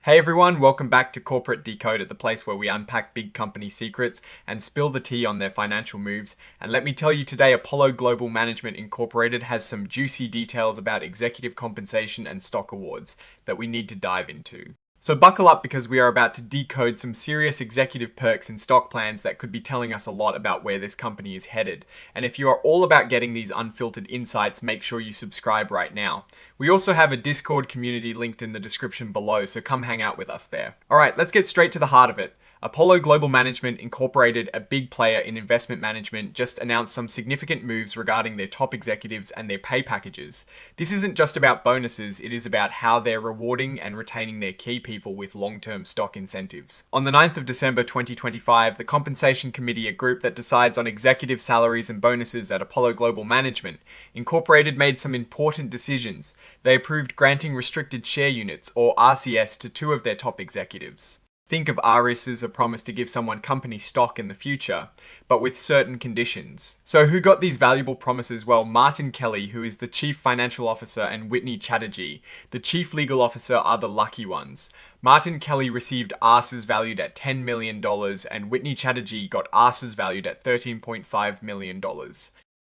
Hey everyone, welcome back to Corporate Decoded, the place where we unpack big company secrets and spill the tea on their financial moves. And let me tell you today, Apollo Global Management Incorporated has some juicy details about executive compensation and stock awards that we need to dive into. So buckle up because we are about to decode some serious executive perks and stock plans that could be telling us a lot about where this company is headed. And if you are all about getting these unfiltered insights, make sure you subscribe right now. We also have a Discord community linked in the description below, so come hang out with us there. Alright, let's get straight to the heart of it. Apollo Global Management Incorporated, a big player in investment management, just announced some significant moves regarding their top executives and their pay packages. This isn't just about bonuses, it is about how they're rewarding and retaining their key people with long-term stock incentives. On the 9th of December 2025, the Compensation Committee, a group that decides on executive salaries and bonuses at Apollo Global Management Incorporated, made some important decisions. They approved granting restricted share units, or RCS, to two of their top executives. Think of RS as a promise to give someone company stock in the future, but with certain conditions. So who got these valuable promises? Well, Martin Kelly, who is the Chief Financial Officer, and Whitney Chatterjee, the Chief Legal Officer, are the lucky ones. Martin Kelly received RSs valued at $10 million, and Whitney Chatterjee got RSs valued at $13.5 million.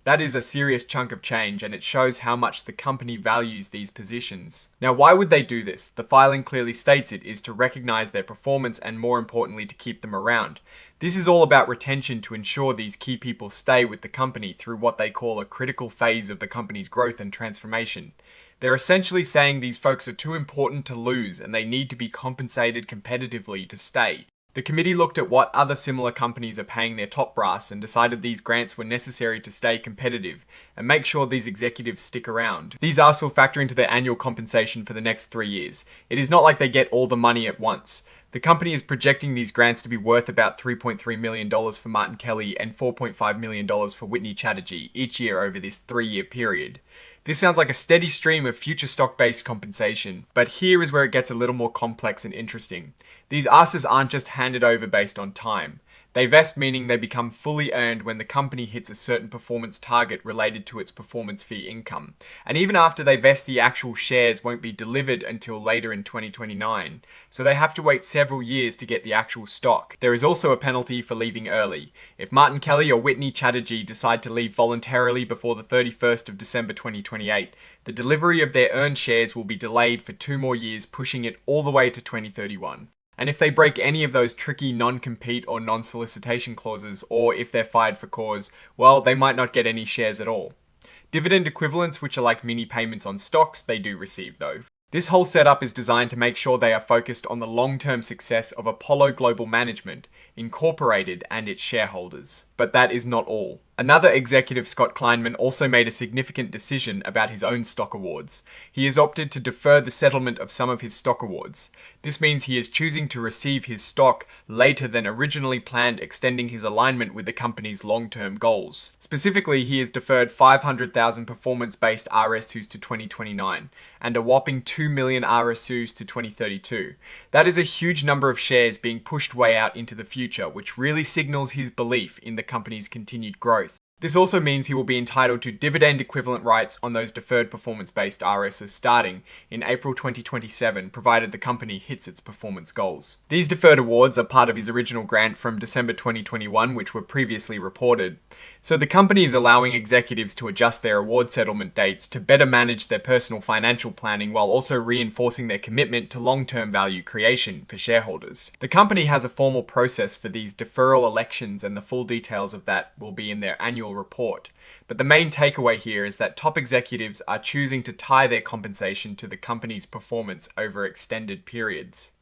That is a serious chunk of change, and it shows how much the company values these positions. Now, why would they do this? The filing clearly states it is to recognize their performance and, more importantly, to keep them around. This is all about retention to ensure these key people stay with the company through what they call a critical phase of the company's growth and transformation. They're essentially saying these folks are too important to lose and they need to be compensated competitively to stay. The committee looked at what other similar companies are paying their top brass and decided these grants were necessary to stay competitive and make sure these executives stick around. These asks will factor into their annual compensation for the next 3 years. It is not like they get all the money at once. The company is projecting these grants to be worth about $3.3 million for Martin Kelly and $4.5 million for Whitney Chatterjee each year over this 3-year period. This sounds like a steady stream of future stock-based compensation, but here is where it gets a little more complex and interesting. These asks aren't just handed over based on time. They vest, meaning they become fully earned when the company hits a certain performance target related to its performance fee income. And even after they vest, the actual shares won't be delivered until later in 2029. So they have to wait several years to get the actual stock. There is also a penalty for leaving early. If Martin Kelly or Whitney Chatterjee decide to leave voluntarily before the 31st of December 2028, the delivery of their earned shares will be delayed for 2 more years, pushing it all the way to 2031. And if they break any of those tricky non-compete or non-solicitation clauses, or if they're fired for cause, well, they might not get any shares at all. Dividend equivalents, which are like mini payments on stocks, they do receive though. This whole setup is designed to make sure they are focused on the long-term success of Apollo Global Management Incorporated and its shareholders. But that is not all. Another executive, Scott Kleinman, also made a significant decision about his own stock awards. He has opted to defer the settlement of some of his stock awards. This means he is choosing to receive his stock later than originally planned, extending his alignment with the company's long-term goals. Specifically, he has deferred 500,000 performance-based RSUs to 2029 and a whopping 2 million RSUs to 2032. That is a huge number of shares being pushed way out into the future, which really signals his belief in the company's continued growth. This also means he will be entitled to dividend equivalent rights on those deferred performance-based RSs starting in April 2027, provided the company hits its performance goals. These deferred awards are part of his original grant from December 2021, which were previously reported. So the company is allowing executives to adjust their award settlement dates to better manage their personal financial planning while also reinforcing their commitment to long-term value creation for shareholders. The company has a formal process for these deferral elections, and the full details of that will be in their annual report. But the main takeaway here is that top executives are choosing to tie their compensation to the company's performance over extended periods.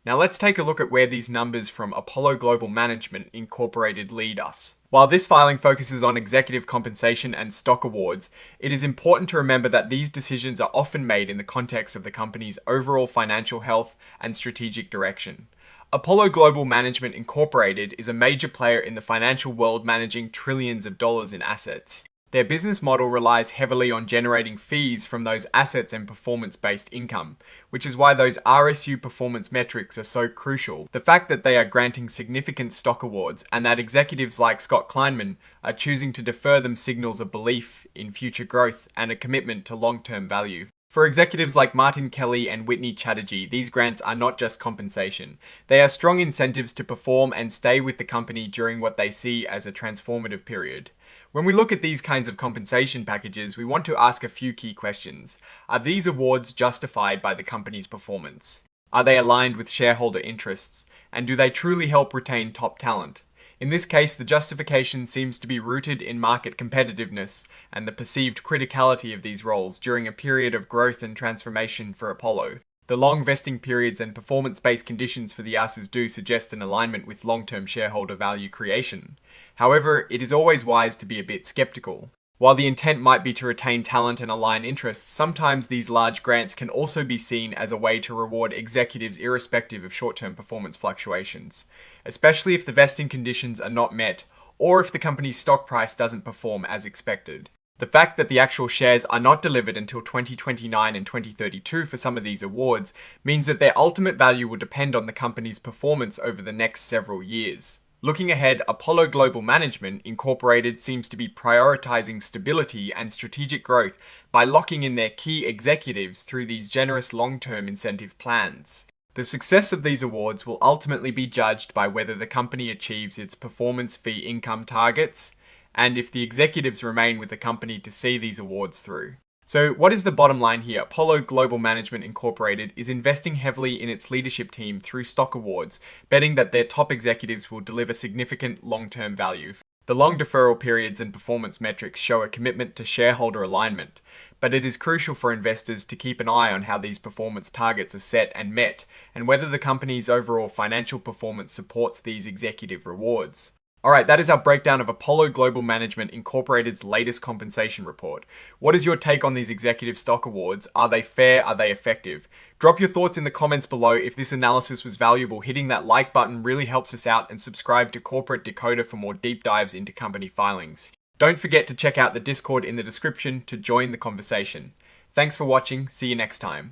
Now let's take a look at where these numbers from Apollo Global Management Incorporated lead us. While this filing focuses on executive compensation and stock awards, it is important to remember that these decisions are often made in the context of the company's overall financial health and strategic direction. Apollo Global Management Incorporated is a major player in the financial world, managing trillions of dollars in assets. Their business model relies heavily on generating fees from those assets and performance-based income, which is why those RSU performance metrics are so crucial. The fact that they are granting significant stock awards and that executives like Scott Kleinman are choosing to defer them signals a belief in future growth and a commitment to long-term value. For executives like Martin Kelly and Whitney Chatterjee, these grants are not just compensation. They are strong incentives to perform and stay with the company during what they see as a transformative period. When we look at these kinds of compensation packages, we want to ask a few key questions. Are these awards justified by the company's performance? Are they aligned with shareholder interests? And do they truly help retain top talent? In this case, the justification seems to be rooted in market competitiveness and the perceived criticality of these roles during a period of growth and transformation for Apollo. The long vesting periods and performance-based conditions for the asses do suggest an alignment with long-term shareholder value creation. However, it is always wise to be a bit skeptical. While the intent might be to retain talent and align interests, sometimes these large grants can also be seen as a way to reward executives irrespective of short-term performance fluctuations, especially if the vesting conditions are not met or if the company's stock price doesn't perform as expected. The fact that the actual shares are not delivered until 2029 and 2032 for some of these awards means that their ultimate value will depend on the company's performance over the next several years. Looking ahead, Apollo Global Management Incorporated seems to be prioritizing stability and strategic growth by locking in their key executives through these generous long-term incentive plans. The success of these awards will ultimately be judged by whether the company achieves its performance fee income targets and if the executives remain with the company to see these awards through. So what is the bottom line here? Apollo Global Management Incorporated is investing heavily in its leadership team through stock awards, betting that their top executives will deliver significant long-term value. The long deferral periods and performance metrics show a commitment to shareholder alignment, but it is crucial for investors to keep an eye on how these performance targets are set and met, and whether the company's overall financial performance supports these executive rewards. Alright, that is our breakdown of Apollo Global Management Incorporated's latest compensation report. What is your take on these executive stock awards? Are they fair? Are they effective? Drop your thoughts in the comments below. If this analysis was valuable, hitting that like button really helps us out, and subscribe to Corporate Decoder for more deep dives into company filings. Don't forget to check out the Discord in the description to join the conversation. Thanks for watching. See you next time.